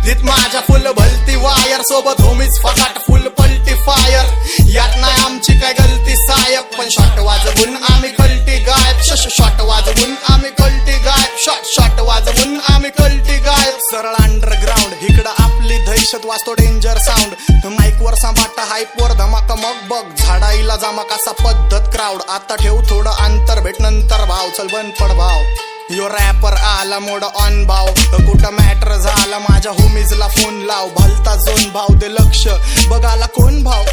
बुद्धीत माझ्या फुल भलती वायर, सोबत होमीच फकाट फुल पलटी फायर. यात नाही आमची काय गलती साहेब, पण शॉट वाजवून आम्ही कलटी गायब. शॉट वाजवून आम्ही कलटी गायब. शॉट वाजवून आम्ही कलटी गायब. सरळ अंडरग्राऊंड इकडं आपली दहशत वाजतो डेंजर साऊंड. माईक वर सांभाटा हाईप वर धमाका मग बघ झाडाईला जामा कसा पद्धत क्राऊड. आता ठेव थोडं अंतर भेट नंतर भाव, चल बंद पड भाव. यो रॅपर आला मोड ऑन भाव, कुठं मॅटर झाला माझ्या होमीजला फोन लाव. भलता झोन भाव दे लक्ष बघाला कोण भाव.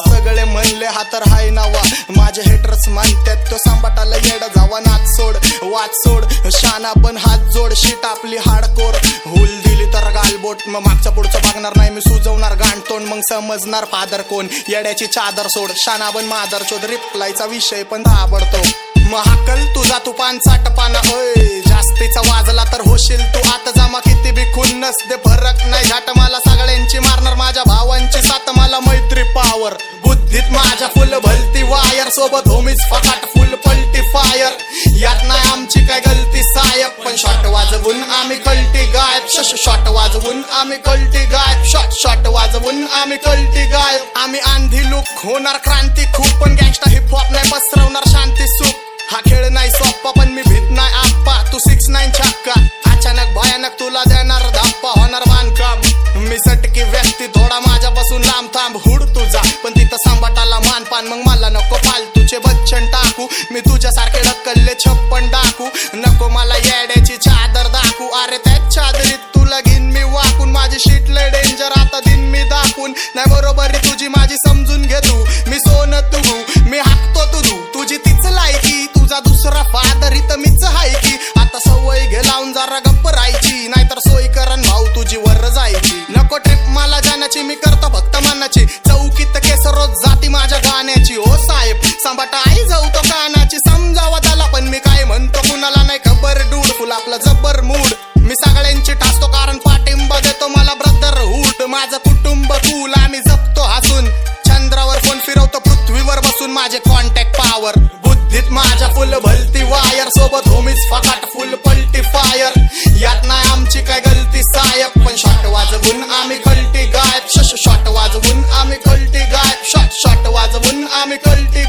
सगळे म्हणले हा तर हाय नावा, माझे हेटर्स म्हणतात तो सांबाटाला येड जावा. नाच सोड वाच सोड शाना पण हात जोड. शीट आपली हार्डकोर हुल दिली तर गालबोट. मग मागचं पुढचं बघणार नाही मी, सुजवणार गांडतोंड. मग समजणार फादर कोण, येड्याची चादर सोड. शाना पण मादर चोद, रिप्लायचा विषय पण आवडतो. महाकल तुझा तू पानचा टपाना होय, जास्तीचा वाजला तर होशील तू आता जमा. किती बी खुन्नस दे फरक नाही झाट, मला सगळ्यांची मारणार माझ्या भावांची साथ. मला मैत्री पावर, बुद्धीत माझ्या फुल भलती वायर, सोबत होमीच फकाट फुल पलटी फायर. यात नाही आमची काय गलती साहेब, पण शॉट वाजवून आम्ही कलटी गायब. शॉट वाजवून आम्ही कलटी गायब. शॉट वाजवून आम्ही कलटी गायब. आम्ही आंधी लुक होणार क्रांती खूप, पण गँगस्टा हिपहॉप नाही पसरवणार शांती सुख. हा खेळ नाही सोप्पा पण मी भीत नाही आप्पा, तू 6-9 छक्का. अचानक भयानक तुला देणार धप्पा, होणार बांधकाम. मी सटकी व्यक्ती थोडा माझ्यापासून लांब थांब. हुड तुझा पण तिथं सांबाटाला मानपान, मग मला नको फालतूचे बच्चन टाकू. मी तुझ्यासारखे ढकलले 56 डाकू. नको मला येड्याची चादर दाखवू, अरे त्याच चादरीत तुला घेईन मी वाकून. माझी शीट लय डेंजर आता दिन मी दाखवून. नाही बरोबर तुझी माझी समजून घे तू, मी सोनं तू मी हाकतो तुझू. तुझी तीच लायकी, तुझा दुसरा फादर इथं मीच हाय की. आता सवय घे लावून जरा गप्प राहायची, नाहीतर सोय करण भाऊ तुझी वर जायची. नको ट्रिप मला जाण्याची, मी करतो फक्त मनाची. चौकीत केस रोज जाती माझ्या गाण्याची. हो साहेब सांबाटा आई जाऊ तो कानाची, समजावा त्याला पण मी काय म्हणतो कुणाला नाही खबर. डूड फुल आपला जबर मूड, मी सगळ्यांची ठासतो कारण पाठिंबा देतो मला ब्रदरहूड. माझं कुटुंब कूल आम्ही जपतो हसून, चंद्रावर फोन फिरवतो पृथ्वीवर बसून. माझे कॉन्टॅक्ट पावर, बुद्धीत माझ्या फुल भलती वायर, सोबत होमीच फकाट फुल पलटी फायर. यात नाही आमची काय गलती साहेब, पण शॉट वाजवून आम्ही कलटी गायब. शॉट वाजवून आम्ही कलटी गायब. शॉट वाजवून आम्ही कलटी